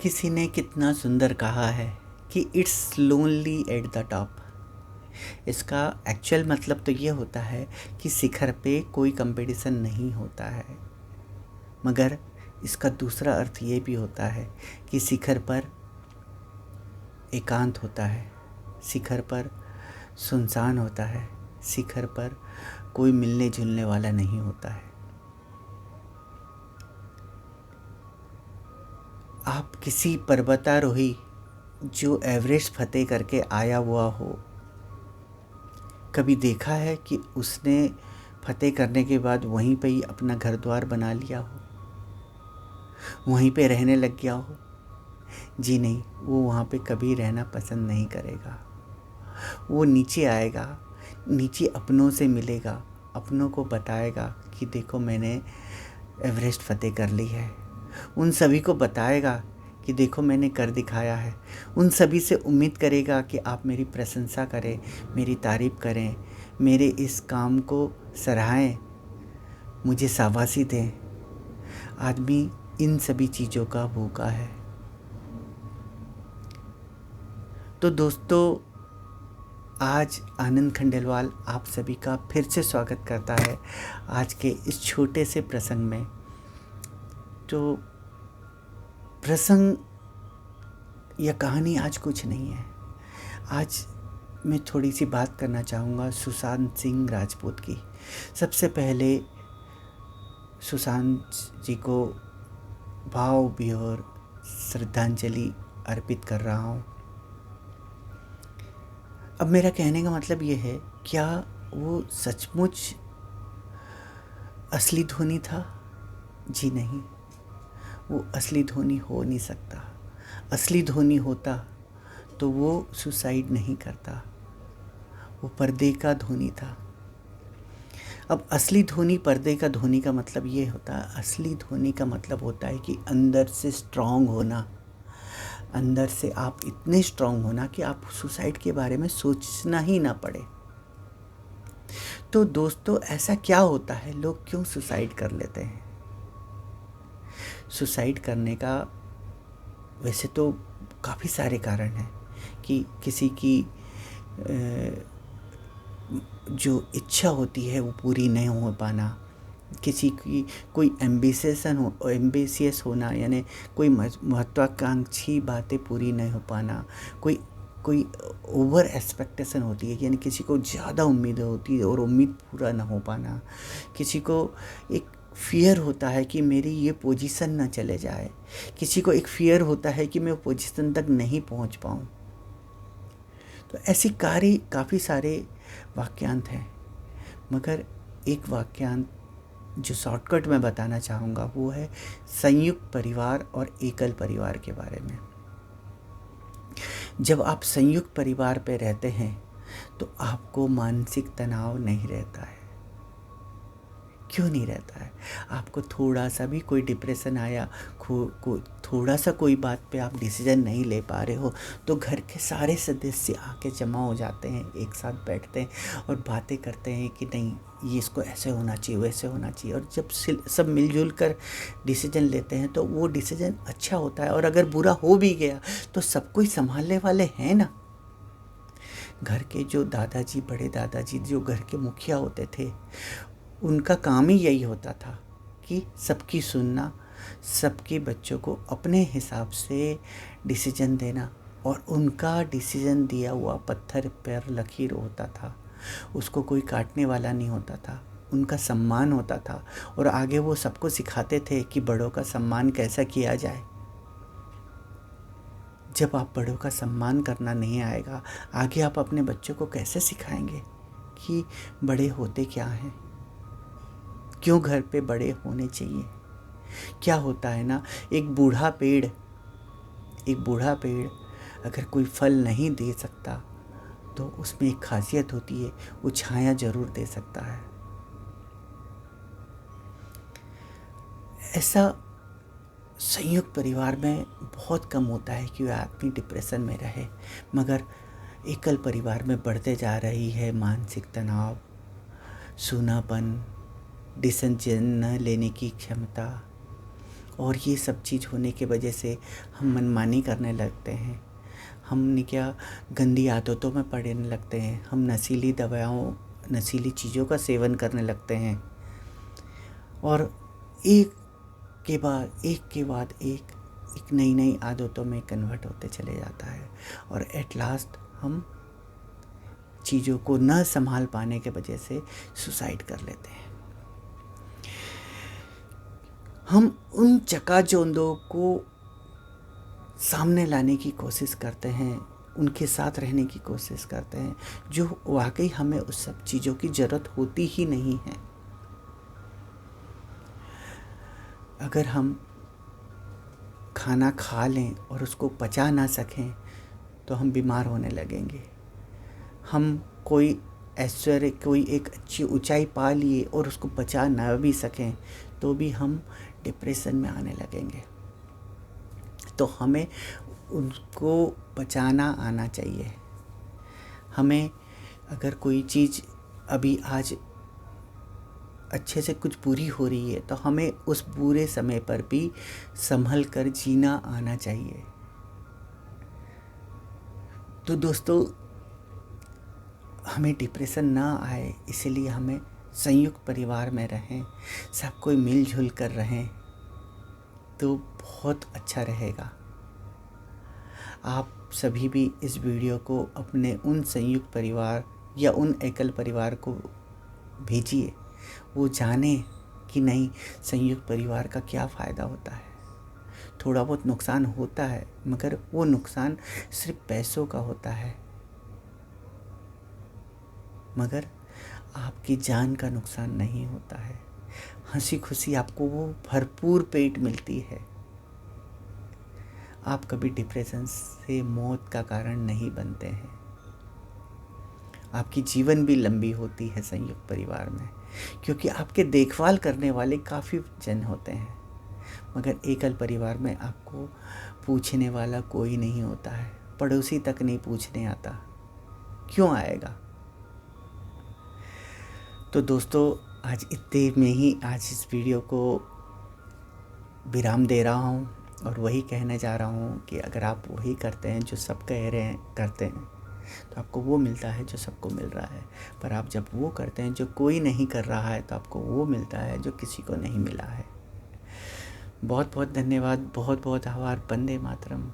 किसी ने कितना सुंदर कहा है कि it's lonely at the top. इसका एक्चुअल मतलब तो ये होता है कि शिखर पे कोई कंपटीशन नहीं होता है, मगर इसका दूसरा अर्थ ये भी होता है कि शिखर पर एकांत होता है, शिखर पर सुनसान होता है, शिखर पर कोई मिलने जुलने वाला नहीं होता है। आप किसी पर्वतारोही जो एवरेस्ट फतेह करके आया हुआ हो, कभी देखा है कि उसने फतेह करने के बाद वहीं पे ही अपना घर द्वार बना लिया हो, वहीं पे रहने लग गया हो? जी नहीं, वो वहाँ पे कभी रहना पसंद नहीं करेगा। वो नीचे आएगा, नीचे अपनों से मिलेगा, अपनों को बताएगा कि देखो मैंने एवरेस्ट फतेह कर ली है। उन सभी को बताएगा कि देखो मैंने कर दिखाया है। उन सभी से उम्मीद करेगा कि आप मेरी प्रशंसा करें, मेरी तारीफ़ करें, मेरे इस काम को सराहें, मुझे शाबाशी दें। आदमी इन सभी चीज़ों का भूखा है। तो दोस्तों, आज आनंद खंडेलवाल आप सभी का फिर से स्वागत करता है आज के इस छोटे से प्रसंग में। तो प्रसंग या कहानी आज कुछ नहीं है। आज मैं थोड़ी सी बात करना चाहूँगा सुशांत सिंह राजपूत की। सबसे पहले सुशांत जी को भावभीर श्रद्धांजलि अर्पित कर रहा हूँ। अब मेरा कहने का मतलब ये है, क्या वो सचमुच असली धोनी था? जी नहीं, वो असली धोनी हो नहीं सकता। असली धोनी होता तो वो सुसाइड नहीं करता, वो पर्दे का धोनी था। अब असली धोनी पर्दे का धोनी का मतलब ये होता है, असली धोनी का मतलब होता है कि अंदर से स्ट्रांग होना, अंदर से आप इतने स्ट्रांग होना कि आप सुसाइड के बारे में सोचना ही ना पड़े। तो दोस्तों, ऐसा क्या होता है, लोग क्यों सुसाइड कर लेते हैं? सुसाइड करने का वैसे तो काफ़ी सारे कारण हैं कि किसी की जो इच्छा होती है वो पूरी नहीं हो पाना, किसी की कोई एम्बिशियस होना, यानी कोई महत्वाकांक्षी बातें पूरी नहीं हो पाना, कोई ओवर एक्सपेक्टेशन होती है, यानी किसी को ज़्यादा उम्मीदें होती है और उम्मीद पूरा ना हो पाना, किसी को एक फियर होता है कि मेरी ये पोजीशन ना चले जाए, किसी को एक फियर होता है कि मैं पोजीशन तक नहीं पहुंच पाऊँ। तो ऐसी काफ़ी सारे वाक्यांत हैं, मगर एक वाक्यांत जो शॉर्टकट में बताना चाहूँगा वो है संयुक्त परिवार और एकल परिवार के बारे में। जब आप संयुक्त परिवार पे रहते हैं तो आपको मानसिक तनाव नहीं रहता है। क्यों नहीं रहता है? आपको थोड़ा सा भी कोई डिप्रेशन आया, थोड़ा सा कोई बात पे आप डिसीजन नहीं ले पा रहे हो, तो घर के सारे सदस्य आके जमा हो जाते हैं, एक साथ बैठते हैं और बातें करते हैं कि नहीं, ये इसको ऐसे होना चाहिए, वैसे होना चाहिए। और जब सब मिलजुल कर डिसीजन लेते हैं तो वो डिसीजन अच्छा होता है। और अगर बुरा हो भी गया तो सब कोई संभालने वाले हैं ना। घर के जो दादाजी, बड़े दादाजी, जो घर के मुखिया होते थे, उनका काम ही यही होता था कि सबकी सुनना, सबके बच्चों को अपने हिसाब से डिसीजन देना, और उनका डिसीजन दिया हुआ पत्थर पर लकीर होता था, उसको कोई काटने वाला नहीं होता था। उनका सम्मान होता था और आगे वो सबको सिखाते थे कि बड़ों का सम्मान कैसा किया जाए। जब आप बड़ों का सम्मान करना नहीं आएगा, आगे आप अपने बच्चों को कैसे सिखाएंगे कि बड़े होते क्या हैं, क्यों घर पे बड़े होने चाहिए? क्या होता है ना, एक बूढ़ा पेड़ अगर कोई फल नहीं दे सकता तो उसमें एक खासियत होती है, वो छाया जरूर दे सकता है। ऐसा संयुक्त परिवार में बहुत कम होता है कि वह आदमी डिप्रेशन में रहे, मगर एकल परिवार में बढ़ते जा रही है मानसिक तनाव, सूनापन, डिसीजन न लेने की क्षमता और ये सब चीज़ होने की वजह से हम मनमानी करने लगते हैं, हमने क्या गंदी आदतों में पड़ने लगते हैं, हम नशीली दवाओं, नशीली चीज़ों का सेवन करने लगते हैं और एक के बाद एक नई नई आदतों में कन्वर्ट होते चले जाता है और एट लास्ट हम चीज़ों को न संभाल पाने के वजह से सुसाइड कर लेते हैं। हम उन चकाचौंधों को सामने लाने की कोशिश करते हैं, उनके साथ रहने की कोशिश करते हैं जो वाकई हमें उस सब चीज़ों की ज़रूरत होती ही नहीं है। अगर हम खाना खा लें और उसको पचा ना सकें तो हम बीमार होने लगेंगे। हम कोई एक अच्छी ऊंचाई पा लिए और उसको पचा ना भी सकें तो भी हम डिप्रेशन में आने लगेंगे। तो हमें उनको पचाना आना चाहिए। हमें अगर कोई चीज़ अभी आज अच्छे से कुछ बुरी हो रही है तो हमें उस बुरे समय पर भी संभल कर जीना आना चाहिए। तो दोस्तों, हमें डिप्रेशन ना आए इसलिए हमें संयुक्त परिवार में रहें, सब कोई मिलजुल कर रहें तो बहुत अच्छा रहेगा। आप सभी भी इस वीडियो को अपने उन संयुक्त परिवार या उन एकल परिवार को भेजिए, वो जाने कि नहीं संयुक्त परिवार का क्या फ़ायदा होता है। थोड़ा बहुत नुकसान होता है मगर वो नुकसान सिर्फ पैसों का होता है, मगर आपकी जान का नुकसान नहीं होता है। हंसी खुशी आपको वो भरपूर पेट मिलती है। आप कभी डिप्रेशन से मौत का कारण नहीं बनते हैं। आपकी जीवन भी लंबी होती है संयुक्त परिवार में, क्योंकि आपके देखभाल करने वाले काफ़ी जन होते हैं, मगर एकल परिवार में आपको पूछने वाला कोई नहीं होता है। पड़ोसी तक नहीं पूछने आता, क्यों आएगा। तो दोस्तों, आज इतने में ही आज इस वीडियो को विराम दे रहा हूँ और वही कहने जा रहा हूँ कि अगर आप वही करते हैं जो सब कह रहे हैं करते हैं तो आपको वो मिलता है जो सबको मिल रहा है। पर आप जब वो करते हैं जो कोई नहीं कर रहा है तो आपको वो मिलता है जो किसी को नहीं मिला है। बहुत बहुत धन्यवाद, बहुत बहुत आभार। वंदे मातरम।